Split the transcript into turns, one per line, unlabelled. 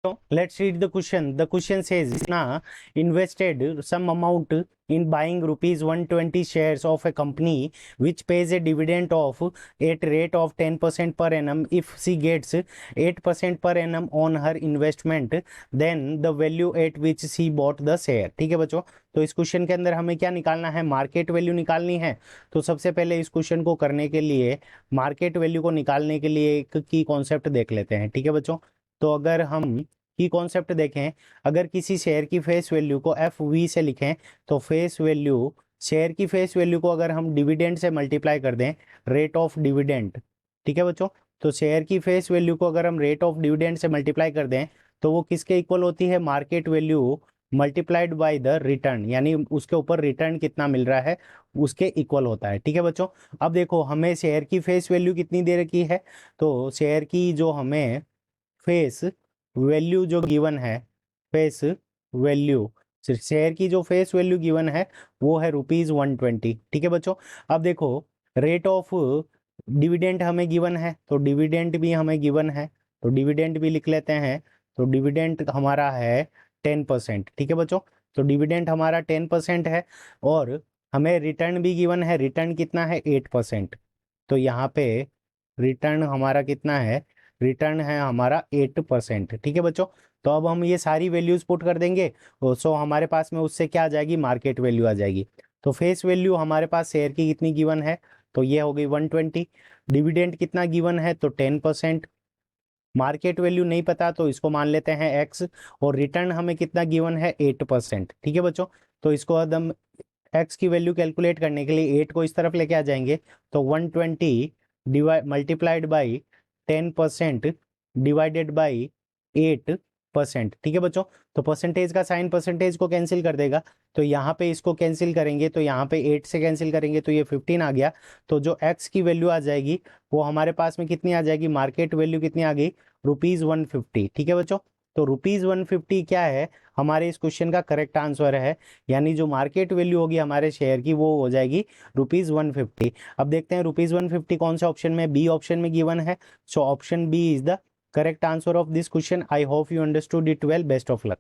So let's read the question. The question says, Krishna invested some amount in buying rupees 120 shares of a company which pays a dividend of at rate of 10% per annum. If she gets 8% per annum on her investment, then the value at which she bought the share. ठीक है बच्चों, तो इस question के अंदर हमें क्या निकालना है, मार्केट वैल्यू निकालनी है। तो सबसे पहले इस क्वेश्चन को करने के लिए मार्केट वैल्यू को निकालने के लिए एक की कॉन्सेप्ट देख लेते हैं। ठीक है बच्चों, तो अगर हम की कॉन्सेप्ट देखें, अगर किसी शेयर की फेस वैल्यू को एफ वी से लिखें तो फेस वैल्यू, शेयर की फेस वैल्यू को अगर हम डिविडेंड से मल्टीप्लाई कर दें, रेट ऑफ डिविडेंड। ठीक है बच्चों, तो शेयर की फेस वैल्यू को अगर हम रेट ऑफ डिविडेंड से मल्टीप्लाई कर दें तो वो किसके इक्वल होती है, market value multiplied by the return, यानी उसके ऊपर रिटर्न कितना मिल रहा है उसके इक्वल होता है। ठीक है बच्चों, अब देखो हमें शेयर की फेस वैल्यू कितनी दे रखी है, तो शेयर की जो हमें फेस वैल्यू जो गिवन है, फेस वैल्यू, शेयर की जो फेस वैल्यू गिवन है वो है रुपीज 120। ठीक है बच्चों, अब देखो रेट ऑफ डिविडेंड हमें गिवन है, तो डिविडेंड भी हमें गिवन है, तो डिविडेंड भी लिख लेते हैं। तो डिविडेंड हमारा है 10%। ठीक है बच्चों, तो डिविडेंड हमारा 10% है और हमें रिटर्न भी गिवन है, रिटर्न कितना है 8%। तो यहाँ पे रिटर्न हमारा कितना है, रिटर्न है हमारा 8%। ठीक है बच्चों, तो अब हम ये सारी वैल्यूज पुट कर देंगे, सो हमारे पास में उससे क्या आ जाएगी, मार्केट वैल्यू आ जाएगी। तो फेस वैल्यू हमारे पास शेयर की कितनी गिवन है, तो ये हो गई 120। डिविडेंड कितना गिवन है, तो 10%। मार्केट वैल्यू नहीं पता तो इसको मान लेते हैं एक्स, और रिटर्न हमें कितना गिवन है 8%। ठीक है बच्चों, तो इसको हम एक्स की वैल्यू कैलकुलेट करने के लिए 8 को इस तरफ लेके आ जाएंगे, तो 120 divide multiplied by 10% divided by 8%। ठीक है बच्चों, तो परसेंटेज का साइन परसेंटेज को कैंसिल कर देगा, तो यहाँ पे इसको कैंसिल करेंगे तो यहाँ पे 8 से कैंसिल करेंगे तो ये 15 आ गया। तो जो एक्स की वैल्यू आ जाएगी वो हमारे पास में कितनी आ जाएगी, मार्केट वैल्यू कितनी आ गई, रुपीज 150। ठीक है बच्चों, तो रुपीज 150 क्या है, हमारे इस क्वेश्चन का करेक्ट आंसर है, यानी जो मार्केट वैल्यू होगी हमारे शेयर की वो हो जाएगी रुपीज 150। अब देखते हैं रुपीज 150 कौन से ऑप्शन में, बी ऑप्शन में गिवन है, so option B is the correct answer of this question. I hope you understood it well, best of luck.